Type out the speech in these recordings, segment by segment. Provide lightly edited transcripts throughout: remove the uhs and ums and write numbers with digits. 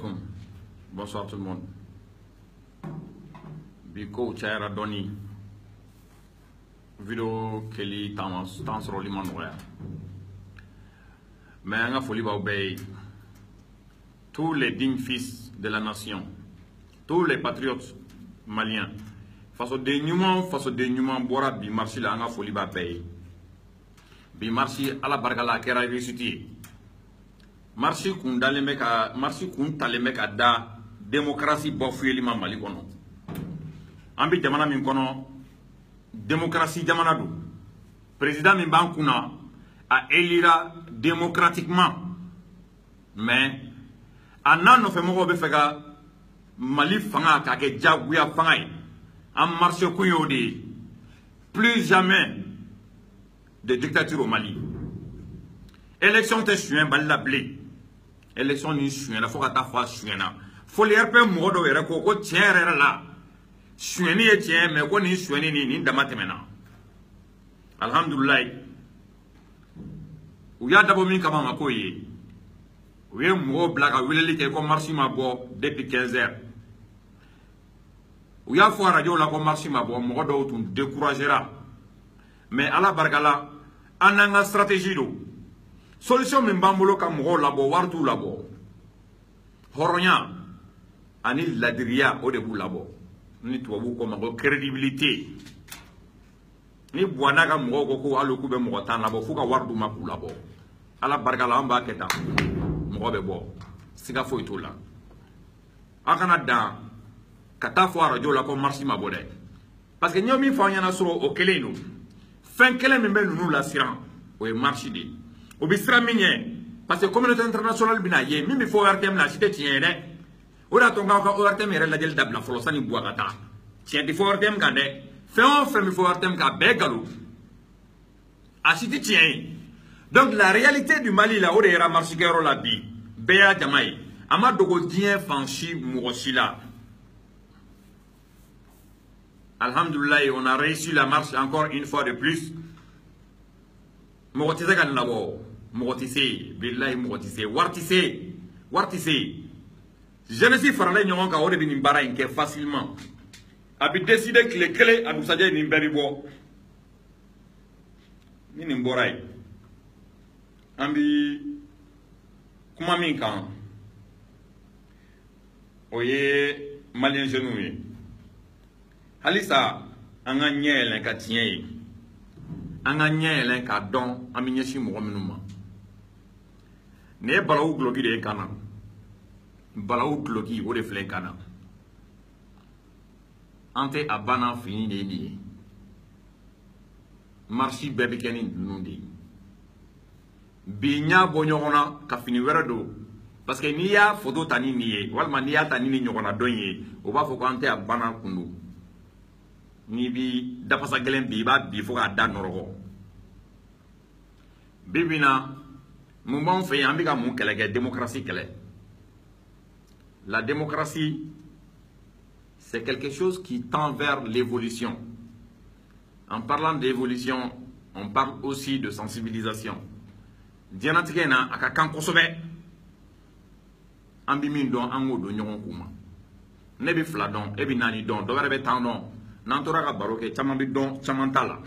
alaikum. Bonsoir tout le monde. Biko Tchayra Doni. Vidéo Kelly Tans Roliman Noya. Mais on a folie obéir. Tous les dignes fils de la nation, tous les patriotes maliens, face au dénuement, Bora Bimarchi la anga folie ba paye. Bimarchi à la bargala kera réussite. Marchi kun talemeka da démocratie bofuyeli ma Mali kono. Ambi jamana min kono démocratie jamana do. Président min bankuna a élira démocratiquement. Mais anan no fe mo be fega Mali fanga ka ke jaguya fanga en marché kunyo de plus jamais de dictature au Mali. Élection te chuen bal la blé. Élection ni chuen la foka ta fa chuena. Faut les RP modo era ko tiere la. Chueni e tien mais ko ni chueni ni ndamate mena. Alhamdulillah. Uya dabo min kama makoye. Uye mo blaga wileli ke ko marchi ma bo depuis 15 heures. Uya fo radio la ko marchi ma bo mo do tun découragera. Mais ala barkala ananga stratégie do. Solution min bambolo ka mo labo wartu labo. Horonya ani ladiria o de bu labo. Ni to bu ko ma crédibilité. Ni bwana ka mo ko alo ku be mo tan labo fu ka wardu ma ku labo. Ala barkala amba keta. Mo be bo. Siga fo itola. Akana da kata fo radio la ko marchi ma bo de. Parce que nyomi fa nyana soro o keleno. Fin kele min be nunu la siran o e marchi de. O bisra minye parce que communauté internationale bina ye mimi fo RTM la cité tiene o da tonga ko RTM re la del dabla folo sani buagata tien di fo RTM kande fe on fe mi fo RTM ka begalo a cité tiene. Donc la réalité du Mali là o de era marchigero la bi beya jamai ama dogo dien fanchi murosila. Alhamdulillah, on a réussi la marche encore une fois de plus. Mogotise kan labo mogotise billahi mogotise wartise jeunesse farale ñongon ka wode bi ni bara inke facilement abi décider que les clés adu sadje ni mberi bo ni mboray ambi kuma min kan oye malien jeune halisa anga nyele ka tien anga nyele ka don aminyeshi mo minuma ne balawu gloki de kana balawu gloki o de fle kana ante abana fini de ni marchi bebe keni nundi binya bonyona ka fini weredo parce que ni ya photo tani niye walma ni ya tani ni nyona donye o ba fo ko ante abana kundu ni bi dapasa gelen bi ba bi fo ka da norogo bibina moment fait ambika mon kele démocratie kele. La démocratie c'est quelque chose qui tend vers l'évolution. En parlant d'évolution, on parle aussi de sensibilisation. Dianatikena aka kan kosobe ambi min don ango do nyon kuma. Nebi fladon ebi nani don do rebe tandon nantora ka baroke chama bi don chamantala.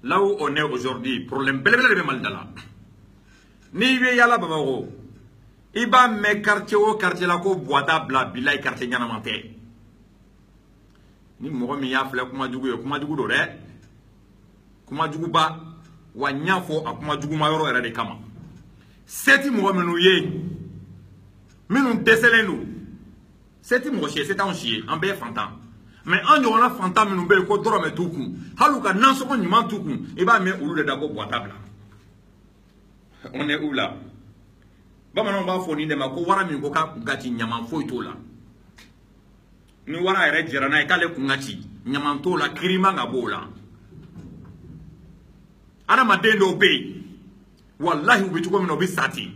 Là où on est aujourd'hui, problème belebele de maldala. Ni vie yala babaro. Iba me quartier o quartier la ko boita bla bilay quartier nyana mante. Ni mo mi ya fle kuma jugu do re. Kuma jugu ba wa nyafo akuma jugu ma yoro de kama. Seti mo menu ye. Minu deselenu. Seti mo chie, c'est un chien, en be fantan. Mais en y a fantôme nous bel ko doro me tuku haluka nanso ko nyuma tuku e ba me olu de dako boitabla. On est où là? Ba manon ba foni de ma ko wara mi ko ka gati nyama fo itola ni wara ere jira na e kale ku ngati nyama ntola kirima ngabola ana madendo be wallahi ubitu ko no bisati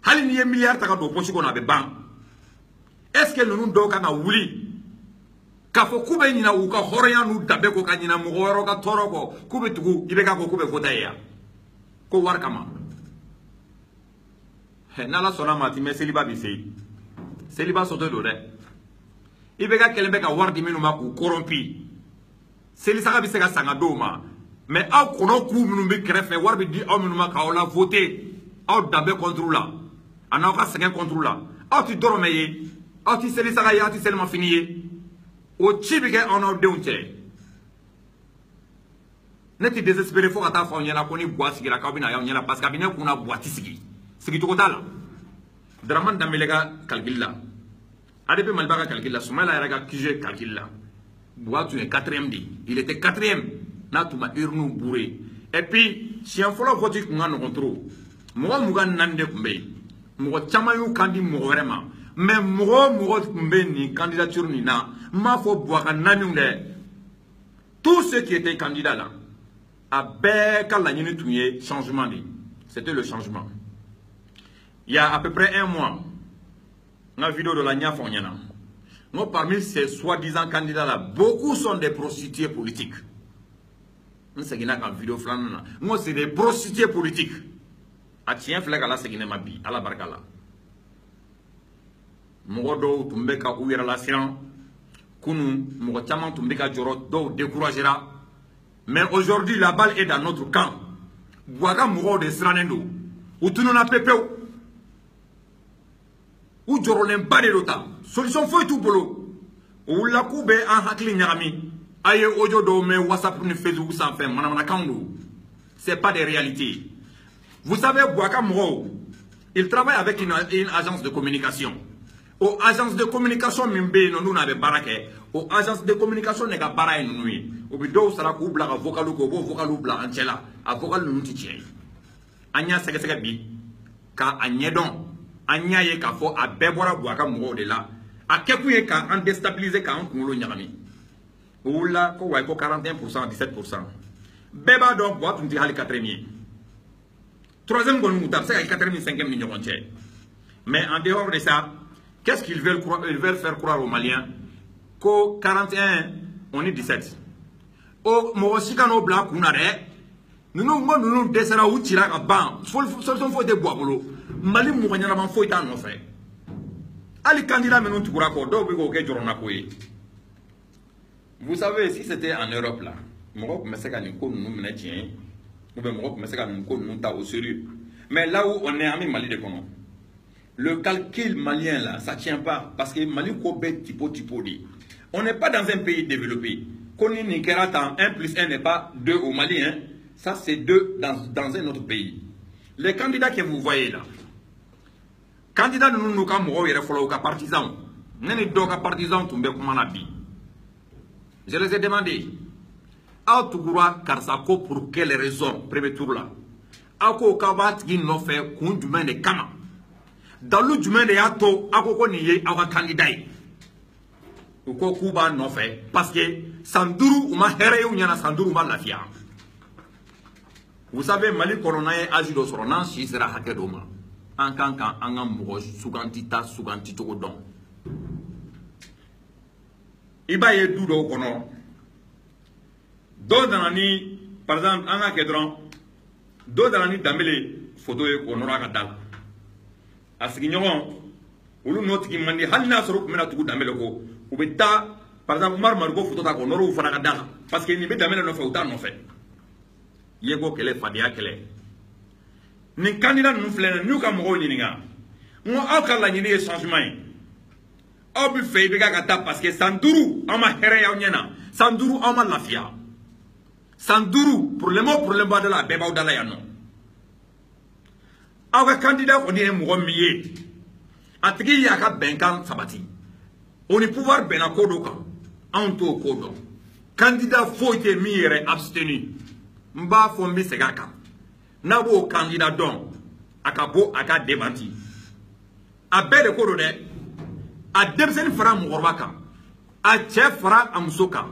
hali ni milliard taka do pochi ko na be ban. Est-ce que nous do ka na wuli kafo kube nyina uka horoya nu dabe ko kanyina mugoro ka toroko kube tugu ibeka ko kube fota ya ko war kama he nala sona mati meseli ba bise Célibat sauté d'eau. Il veut qu'elle ait un ward minuma ou corrompu. C'est le sarabi sega sangadoma. Mais au kono kou minumbi krefe warbi di au minuma ka ola voté. Au dabe contre là. En a 5 contre là. Au tu dormeye. Au tu seli sagaya, tu seulement fini. Au chibike en a deunche. N'es-tu désespéré faut attendre qu'on y a la conni bois si la cabine a y a parce qu'abine qu'on a boiti sigi. Sigi tout là. Draman d'Amelega calcula. Adepé Malbaga calcula. Soumala Eraga Kije calcula. Bois tu es 4e dit. Il était 4e. N'a tout ma urnu bourré. Et puis, si un follow voiture qu'on a nos contrôles. Moi, Mougan Nande Kumbe. Moi, Chamayu Kandi Mourema. Mais moi, Kumbe ni candidature ni na. Ma faut boire un nanunde. Tous ceux qui étaient candidats là. À Beka la Yénitouye, changement. C'était le changement. Il y a à peu près 1 mois, la vidéo de la Niafonyana. Moi, parmi ces soi-disant candidats là, beaucoup sont des prostituées politiques. Moi, c'est des prostituées politiques. A tient flag à la segine mabi, à la bargala. Mogodo, Tumbeka, ou relation. Kunu, Mogotaman, Tumbeka, Joro, découragera. Mais aujourd'hui, la balle est dans notre camp. Boaga Mouro de Sranendo. Ou tu n'en as pas peur. Ou Joro n'aime pas de l'OTA. Solution faut tout bolo. Ou la coube en hakli nyami. Aye ojo do me WhatsApp ni Facebook sans fin. Manamana kango. C'est pas des réalités. Vous savez, Boaga Mouro, il travaille avec une agence de communication. Aux agences de communication, mimbe, nous n'avons pas aux agences de communication, nous n'avons pas nous. Au bido, ça la coupe la vocalu, vocalu bla, anchela, a vocal l'untiché. Anya Segabi, ka Agnedon, Anya ye ka fo a bebora boaka mo de là. A kepuye ka en déstabiliser ka en kumulo nyami. Oula, ko waiko 41%, 17%. Beba donc, boit un tihali 4e. 3e gon moutab, c'est 4e, 5e million. Mais en dehors de ça, qu'est-ce qu'ils veulent croire? Ils veulent faire croire aux Maliens qu'au 41, on est 17. Au Morosicano Blanc, on a nous descendons où tu as un banc. Solution faut des bois. Mali Mouranian faut être en fait. Ali candidat, mais nous tu pourras encore. Vous savez, si c'était en Europe là, Morok me sait qu'à nous mener tien, ou bien Morok me sait qu'à nous ta au sérieux. Mais là où on est ami Mali de comment? Le calcul malien là, ça ne tient pas. Parce que Mali Kobe tipo dit. On n'est pas dans un pays développé. Koni Nikerata 1 plus 1 n'est pas 2 au Mali. Hein. Ça c'est 2 dans un autre pays. Les candidats que vous voyez là. Candidats nous nous sommes partisans. Nous sommes partisans tombés comme on a dit. Je les ai demandé. Aoutougura Karsako pour quelle raison? Premier tour là. Ako Kabat qui n'ont fait qu'un domaine de Kama. Dans le domaine de Yato, Akoko niye awa candidat. Ou ko Kuba non fait. Parce que Sandourou ou ma here ou nyana Sandourou ma lafia. Vous savez, Mali Corona est agido soronan si sera hakedoma. En kankan, en amoureux, sougantita, sougantito don. Iba ye doudo kono. D'autres ni, par exemple, en akedron, d'autres ni damele photo ye konora kadal. Asignons, ou nous notons qu'il m'a halina soro kumena tugu damele ko. Ou beta, par exemple, Omar Margo photo ta konoro ou fanakadal. Parce qu'il n'y a pas damele no fait ou ta non fait. Yego kele fadia kele. Ni candidat nous flène, nous comme roi n'inga. Moi, au cas la n'inga changement. Au but fait bega kata parce que Sandourou, on m'a héré ya nyana. Sandourou, on m'a lafia. Sandourou, pour le mot, pour le bas de la beba ou de la yano. Avec candidat, on est mouromier. Atigi yaka benkan sabati. On est pouvoir benakodoka. Anto kodo. Candidat faut être mire abstenu. Mba fombi segaka. Nabo candidat don. Akabo aka démenti. A bede kodo de. A debsen fara mourbaka. A chef fara amsoka.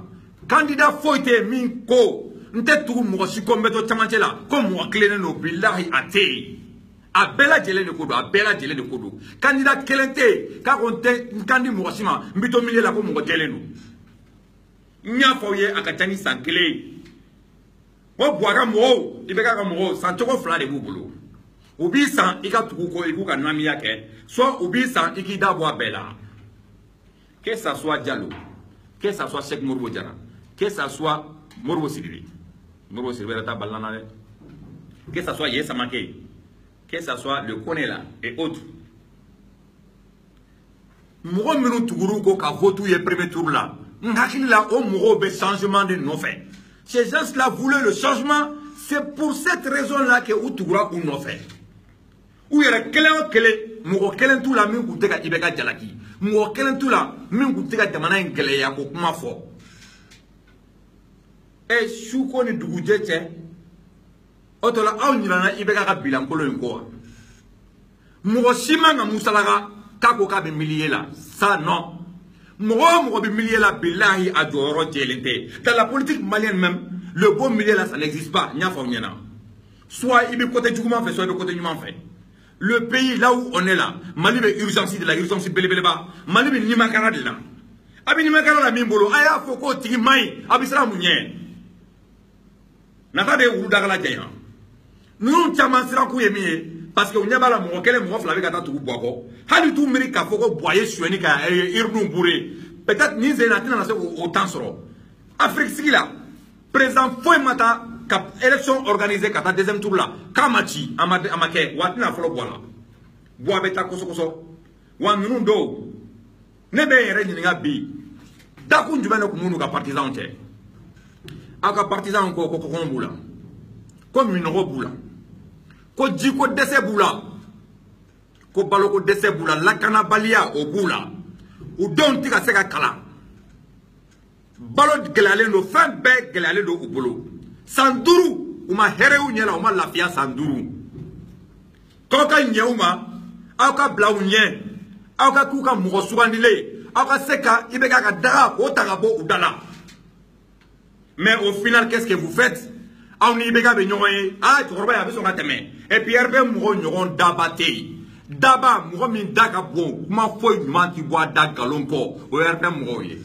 Candidat faut être min ko. Nte tout mourosi kombeto chamantela. Comme moi clé no billahi ate. A bela jele de kodo, a bela jele de kodo. Candidat kelente, car on te candidat mourasima, mbito milieu la comme jele no. Nya foye akatani sankele. Mo boaga mo, ibeka mo, sanchoko fla de bubulu. ou bien sans il y a tout quoi il y a namia soit ou bien sans il y a d'abord bella que ça soit Diallo que ça soit Cheikh Modibo Diarra que ça soit Modibo Sidibé ta balana que ça soit Yessa Maké que ça soit le Konela et autres Mouro minu tuguru ko ka votu ye premier tour là n'akila au Mouro be changement de non fait ces gens là voulaient le changement c'est pour cette raison là que Outugura ou non fait ou yera kele Mouro kelen tout la min kuteka ibeka jalaki Mouro kelen tout la min kuteka jamana ngele ya ko kuma fo e shuko ni duguje che otola aw nyirana ibeka ka bilankolo nko Mouro simanga musalaga kako ka be millier là ça non Mouro be millier là billahi adoro jelente dans la politique malienne même le bon millier là ça n'existe pas nya fa nyana soit il be côté du fait soit il be côté du fait le pays là où on est là Mali be urgence de la urgence belebeleba Mali be nimakara de là abi nimakara la mimbolo aya foko tigi mai abisra munye naka de udagala jaya nous chama sira ku yemi parce que on yaba la mo kele mo flabe kata tuku boako hali tu miri ka foko boyer sueni ka irnu bouré peut-être ni zenatina na se autant soro Afrique sigila président foi mata cap élection organisée kata deuxième tour là kamachi amake watina folo boala boa beta koso wa nunu do ne be yere nyinga bi daku njubene kumunu ka partisan te aka partisan ko bula ko minoro bula ko jiko dese bula ko baloko dese bula lakana balia o bula u don tika seka kala balo gelale no fan be gelale do ubolo sanduru uma hereu nyela uma lafia sanduru koka nyeuma aka blaunye aka kuka mugosugandile aka seka ibeka ka daga o tagabo udala mais au final qu'est-ce que vous faites on ibeka be nyoye ah toroba ya biso ngateme et pierre be mugo nyogon dabate daba mugo min daga bon kuma foy manti boa daga lompo o yerbe mugo ye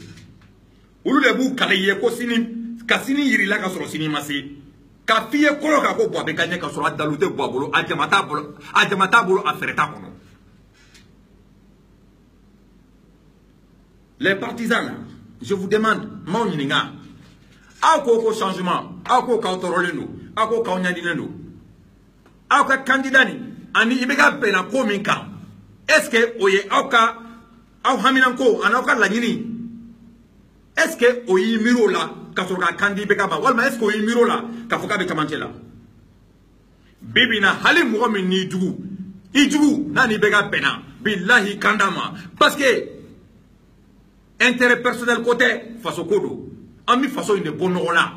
ulu de bu kalaye ko sini kasini yiri la ka soro sini masi ka fiye kolo ka ko boabe kanye ka soro dalute boabolo ajamata bolo afereta kono les partisans là je vous demande mon yininga ako changement ako ka toroleno ako ka nyadineno ako candidani ani ibeka pena ko minka est-ce que oye aka aw haminanko anaka lanyini est-ce que oyi miro la ka soro ka kandi beka ba walma est-ce que oyi miro la ka foka be kamantela bibina hali mo min ni dugu ijugu nani beka pena billahi kandama parce que intérêt personnel côté faso kodo ami faso inde bonno la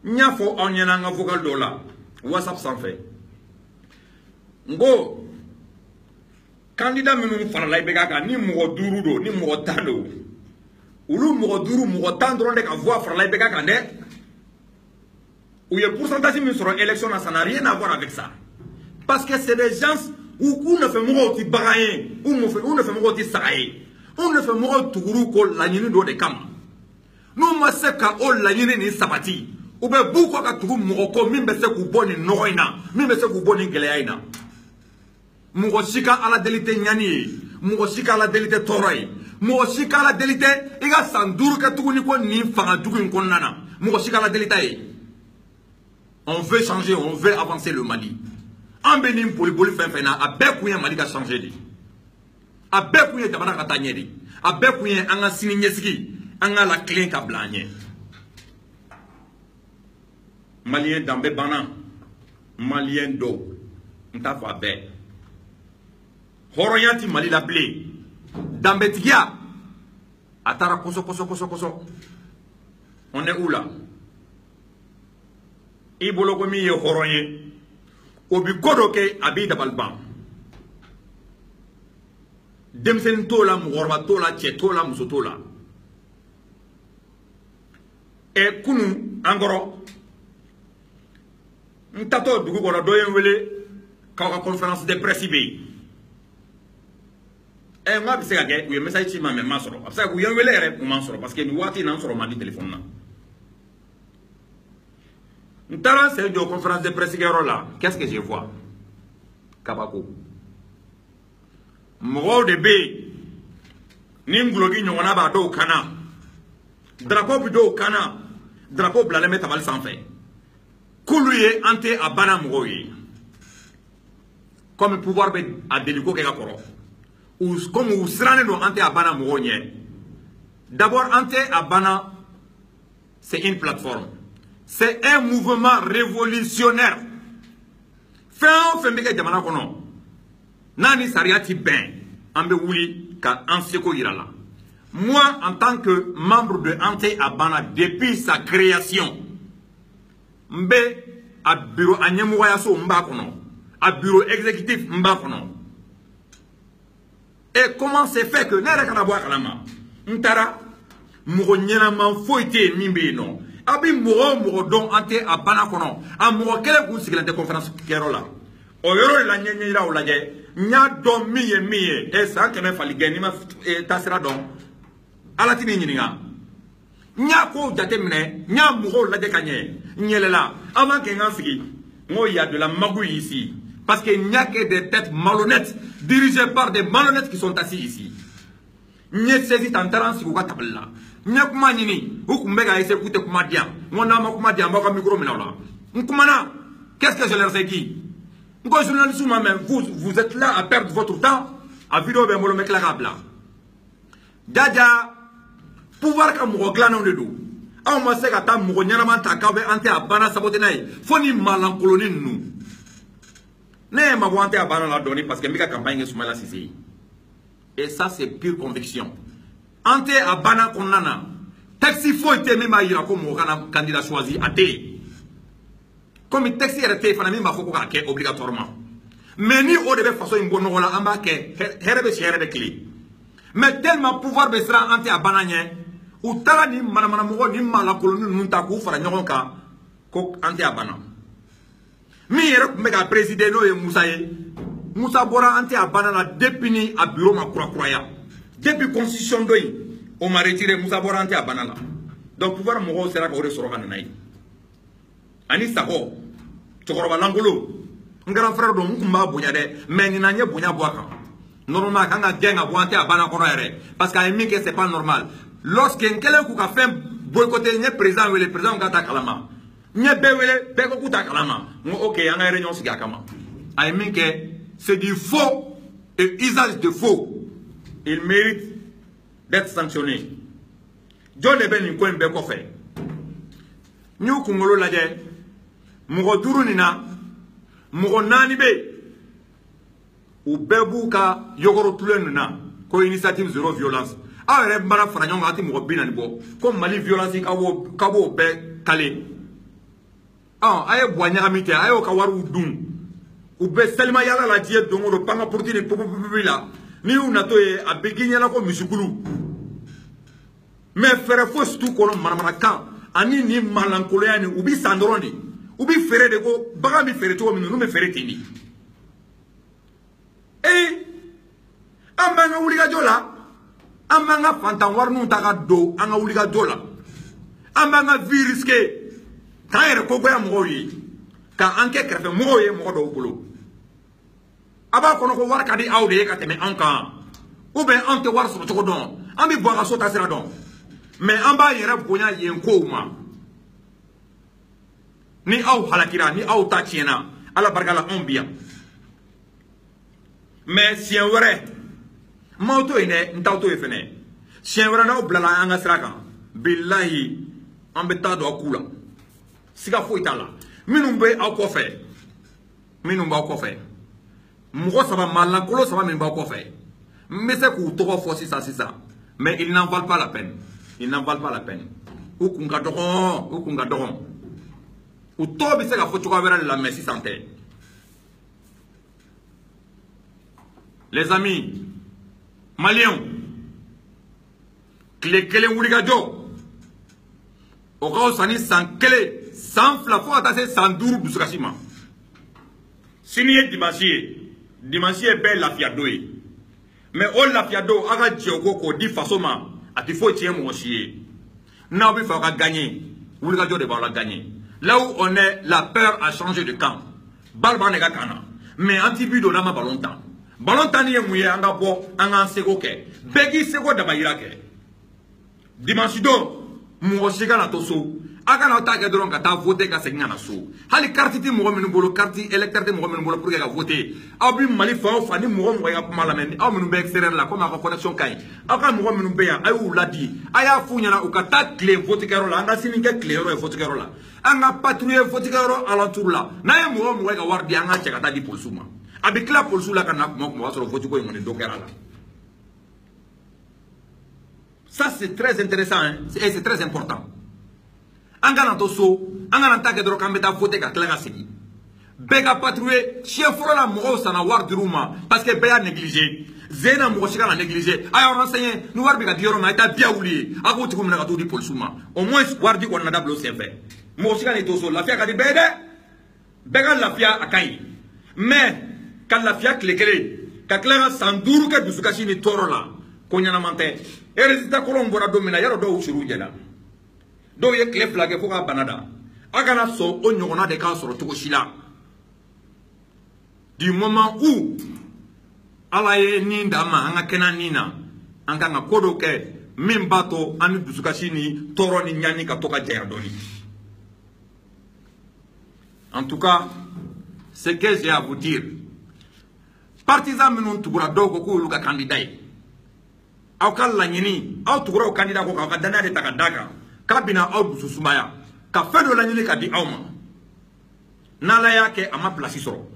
nya fo onyana nga vocal do la WhatsApp sans fait ngo candidat minu fara lay beka ka ni mo duru do ni mo tando ulu mo duru mo tandro de ka voix fara lay beka ka ne ou le pourcentage min sur élection ça n'a rien à voir avec ça parce que c'est des gens où ne fait mo ti bagayen où ne fait mo ti sagaye on ne fait mo tuguru ko la nyini do de kam nous ma se ka o la nyini ni sabati ou be bu ko ka tugu mo ko min be se ku boni noina min be se ku boni geleaina mo shika ala delite nyani mo shika ala delite toray mo shika ala delite iga sanduru ka tugu ni ko ni fanga tugu ko nana mo shika ala delite on veut changer on veut avancer le Mali en benin pour le fena a be ku Mali ka changer di a be ku jamana ka tanyedi a be ku anga sini nyesiki anga la clé ka blanye malien dambe bana malien do nta fa be horoyanti Mali la blé dambe tigia atara koso on est où là ibolo ko mi ye horoyen obi kodoke abi dabalban demsen tola mugorba tola che tola muso tola e kunu angoro ntato dugu kono doyen wele ka conférence de presse be e ma bi se ka ge u message ci ma me masoro absa ku yen wele re ku masoro parce que ni wati nan soro ma di téléphone na Ntara c'est une conférence de presse là. Qu'est-ce que je vois? Kabako. Moro de B. Nimglogi nyona ba do kana. Drapeau bido kana. Drapeau bla le mettre mal sans fait. Kuluye ante abana moroye. Comme le pouvoir a délico que koro. Ou comme ou srane do ante abana moroye. D'abord ante abana c'est une plateforme. C'est un mouvement révolutionnaire. Fait jamana kono. Nani sariati ben. Ambe wuli ka anseko irala. Moi, en tant que membre de Ante Abana, depuis sa création, mbe a bureau Anyemouayaso mbakono, a bureau exécutif mbakono. Et comment c'est fait que nere kanabwa kalama? Ntara mugo nyenama foite mimbe non. Abi mugo don Ante Abana kono. A mugo kele ku sigilante conférence kerola. O yoro la nyenyira o laje. Nya don miye e sa keme fali geni ma tasira don alatini nyininga nya ko jate mine nya mugo la de kanye nyelela avant que ngansigi ngo y a de la magouille ici parce que nya que des têtes malhonnêtes dirigées par des malhonnêtes qui sont assis ici nye sezi tantaran siku ka tabla nya kuma nyini ukumbe ga ese kute kuma dia ngona ma kuma dia mbaka micro minala nkumana qu'est-ce que je leur ai dit? Vous êtes là à perdre votre temps à vidéo ben molo mekla kabla. Dada pouvoir ka mo glana on do. Aw ma se ka ta mo nyana man ta ka be ante abana sabote nay. Foni malan koloni nu. Ne ma ante abana la donner parce que mika campagne sur la Sisi. Et ça c'est pure conviction. Ante abana konana. Taxi faut été même à ira comme candidat choisi à té. Comme le texte est resté, il faut qu'il obligatoirement. Mais ni au début, façon une bonne rola, en bas, de clé. Mais tellement pouvoir sera anti à bananier, ou talani, madame, ni malakolo, ni muntaku, faranyoka, kok anti à banan. Mi mega président no et Moussaye. Moussa Bora anti à banana depuis à bureau ma croya. Depuis constitution d'oeil, on m'a retiré Moussa Bora anti à banana. Donc pouvoir moro sera qu'on restaurant naï. Ani sako chokoroba langolo ngara frère do mkumba bonya de mais ni nanye bonya boaka normalement kanga genga boante abana kono ere parce que mi que c'est pas normal lorsque nkele ku ka fait boycotter ne président ou le président ngata kalama nye bewele be ko kuta kalama ngo OK anga réunion siga kama ay mi que c'est du faux et usage de faux il mérite d'être sanctionné John le ben ko mbe ko fait ñu ku ngolo laje mugo duru nina mugo nani be u bebu ka yogoro tulen na ko initiative zéro violence a re mbara fara nyonga ati mugo binani bo ko mali violence ka bo be kale aye boanya mite ayo ka waru dum u be selma yala la die dongo do panga portini popopila ni una to e abeginya la ko misukulu mais fere fos tout kono marmara kan ani ni malankolo yani ubi sandroni ubi fere de ko baga mi fere to mi no me fere tini amanga uliga jola amanga fantan warnu taka do anga uliga jola amanga virus ke kaire ko goya mori ka anke krefe moye mo do bolo aba kono ko war kadi awde ka teme anka ou ben ante war so to don ambi bo ga so ta sera don mais amba yera bonya yen ko ma ni aw halakira ni aw ta tiena ala bargala on bien mais si en vrai mauto ine ntauto efene si en vrai na blala anga sraka billahi ambeta do akula siga fo itala minumbe akofe minumba akofe mugo saba mala kolo saba minumba akofe mais c'est que to fo si ça mais il n'en valent pas la peine il n'en valent pas la peine ou kunga doron ou to bi se ka fo choko vera la merci santé. Les amis maliens kele wuliga jo o ka sani san kele san flafo atase san duru dusukashima sini dimanche be la fiadoe mais o la fiado aga djoko ko di fasoma ati fo tie mo chie na bi fa ka gagner wuliga jo de ba la gagner Là où on est, la peur a changé de camp. Balba nega kana. Mais antibudo n'a pas ballon temps. Ballon temps ni mouye anga bo anga sego ke. Begi sego da bayira ke. Dimanche do mo siga na toso. Aga na ta ke doron ka ta voter ka segna na so. Hali carte ti mo menu bolo carte électeur ti mo menu bolo pour ka voter. Abi mali fa fa ni mo ya kuma la men. Aw menu be extérieur la comme aka connexion kay. Aka mo menu be ya ayu ladi. Aya funya na ukata clé voter kero la anga sini ke clé ro voter kero la. Anga patrouille voter kero alentour la. Na ye mo ka wardi anga cheka ta di polsuma. Abi kla polsula kana mo so voter ko ngone do kera la. Ça c'est très intéressant hein? Et c'est très important. Angana toso, angana take dro kambeta voter ka kla sigi. Bega patrouiller, chien foro la mo sana war diruma parce que beya négligé. Zena mo shika la négligé. Ay renseigner, nous war bega dioro na ta bien oublié. Ako tikum na to di polsuma. Au moins war di on na dablo CV. Mo shika ni toso la fia ka di bede. Bega la fia akai. Mais quand la fia klekele, ka kla sanduru ka dusukashi ni torola. Konya na mante. E résultat kolon bora domina yaro do ushuru jela. Do ye clé flagué pour un banada. Agana so onyona de kan soro tokoshila. Du moment où ala ye ninda ma anga kena nina anga nga kodo ke mimbato anu dusukashini toro ni nyani ka toka jerdoni. En tout cas, ce que j'ai à vous dire, partisans menun tugura dogo ko luka candidat. Aw kal la nyini, aw tugura candidat ko ka dana de takadaka. Kabina aw susumaya ka fedo la nyini ka di awma nala yake ama place soro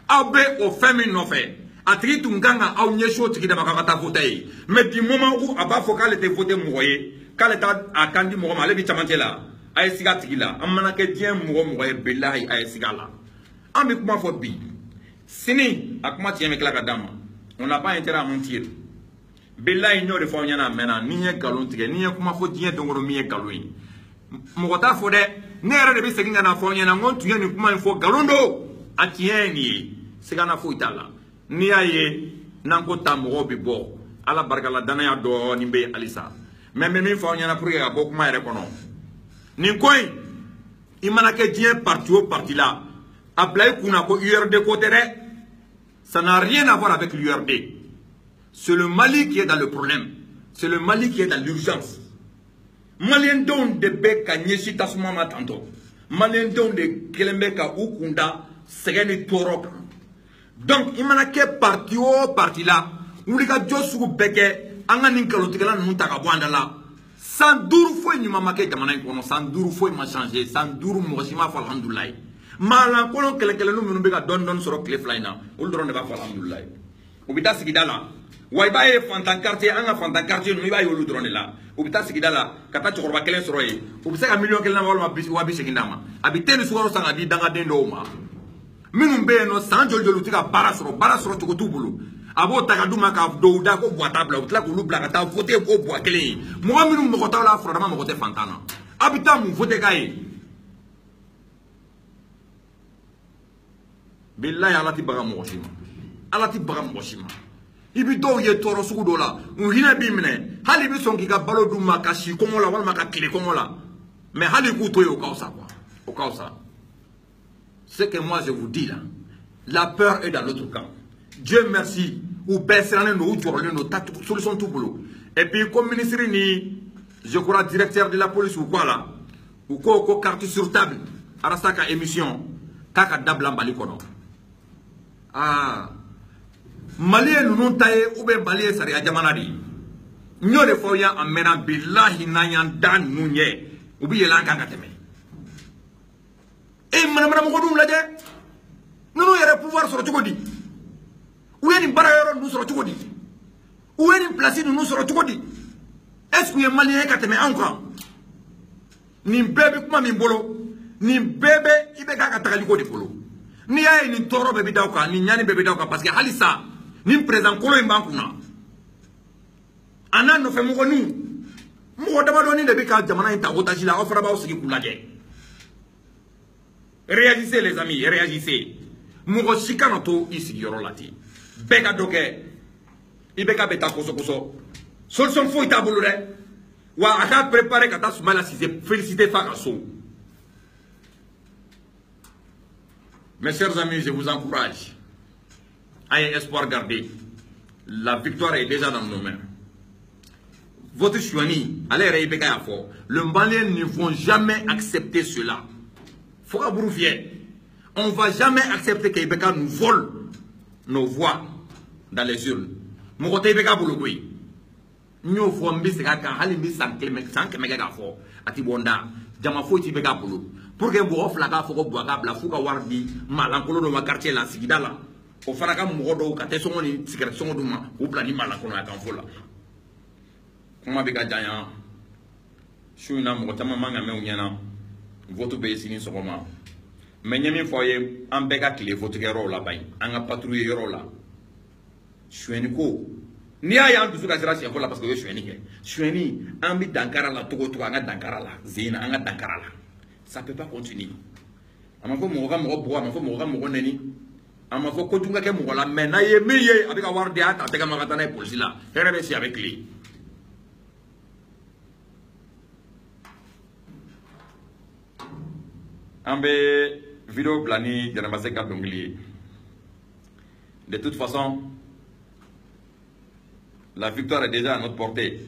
aw be o femi no fe atri tunganga aw nyesho tiki da baka ta voter mais du moment où aba fo kale te voter moye kale ta akandi mo ma le bi chamantela ay siga tigila amana ke dien mo moye billahi ay sigala ambi kuma fo bi sini akuma tieme kala ka dama on n'a pas intérêt à mentir. Billahi ñoo de fo ñana mena ni ye galon tige ni ye kuma fo diɲɛ dongoro mi ye galon yi mɔgɔ t'a fɔ dɛ ne yɛrɛ de bɛ segin ka na fɔ ɲɛna n ko n tun ye nin kuma in fɔ galon do a tiɲɛ ye nin ye sigana foyi t'a la n'i y'a ye n'an ko ta mɔgɔw bɛ bɔ ala barika la danaya dɔɔnin bɛ halisa mɛ n bɛ min fɔ aw ɲɛna pour que ka bɔ kuma yɛrɛ kɔnɔ nin ko in i mana kɛ diɲɛ parti o parti la a bila i kunna ko URD ko tɛ dɛ ça n'a rien à voir avec l'URD. C'est le Mali qui est dans le problème. C'est le Mali qui est dans l'urgence. Malien don de beka nyeshi tasumama tanto. Malien don de kelembeka ukunda segeni torok. Donc, il m'a ke parti o parti là. Oulika josu beke anga ninkalotikala nuntaka bwanda la. Sans dour foi ni mamake jamana ikono. Sans dour foi m'a changé. Sans dour mwashima fa alhamdoulilah. Malan kolon kelekele no minu beka don soro klef line. Oldron ne va fa alhamdoulilah. Obita sigidala. Waiba ye fantan quartier anga fantan quartier no iba yolu drone la ubita sigida la kata chokoroba kelen soro ye ubisa ka million kelen na wala wabi segindama abiteni soro sanga di danga dendo ma minum be no sanjo jolu tika bara soro to tubulu abo taka duma ka do da ko boita bla utla ko lubla ka ta voter ko bo kelen mo minum mo ta la frodama mo te fantana abita mu voter kay billahi alati baga mo shima alati baga mo shima ibi do ye toro sugu do la unhina bi mine hali bi sonki ka balo du ma ka shi kongo la wala ma ka kile kongo la mais hali ku to yo kausa quoi au kausa ce que moi je vous dis là la peur est dans l'autre camp. Dieu merci ou personne no utorle no ta solution tout boulot et puis comme ministre ni je crois directeur de la police ou quoi là ou ko carte sur table arastaka émission kaka dabla mbali kono ah Malien nous taille ou bien Malien sari a jamana di. Nyo de foya amena billahi nanyan dan nunye. Ubi yelan kanga teme. E mana mo kodum laje. Nous yere pouvoir sur chukodi. Ou yeni barayoro nous sur chukodi. Ou yeni place nous sur chukodi. Est-ce que Malien ka teme encore? Ni bebe kuma mi bolo. Ni bebe ibe ka takali ko di bolo. Ni ay ni toro bebe dawka ni nyani bebe dawka parce que halisa ni président kolo imbankuna anan no fe mo dama do ni de bika jamana inta otaji la ofra ba osigi kulaje réagissez les amis réagissez mo shikano to isigi yorolati beka doke ibeka beta koso solution fo itabulu re wa aka préparer kata sumala si féliciter fakaso Mes chers amis, je vous encourage. Ayez espoir gardé. La victoire est déjà dans nos mains. Votre chouni, allez réveiller à fort. Le Maliens ne vont jamais accepter cela. Faut que vous fiez. On ne va jamais accepter que Ibeka nous vole nos voix dans les urnes. Mon côté Ibeka pour le coup. Nous avons mis ce cas à l'imbi sans que méga fort. À Tibonda, Jamafo Ibeka pour le. Pour que vous offrez la gaffe au bois, la fouga wardi, malancolo dans ma quartier, la sigidala. Au Faraka Mourodo, Kateson, cigarette de ma, ou plani malancolo à Canfola. Comment Beka Jaya? Je suis un motama manga meuniana. Votre pays signe ce roman. Mais il faut un béga qui est votre héros là-bas, un patrouille héros là. Je suis un coup. Ni a un bisou à Zerach parce que je suis un nique. Je suis un ni, un bit d'Ankara là, Togo, un d'Ankara là, Zina, un d'Ankara là. Ça ne peut pas continuer. A ma foi, mon ram, mon bois, ma foi, mon ram, mon neni. A ma foi, Kotunga, mon la mena, et milliers avec avoir des actes, avec un maratana pour cela. Faire réussi avec lui. Ambe vidéo plani Janabase Kadongli. De toute façon, la victoire est déjà à notre portée.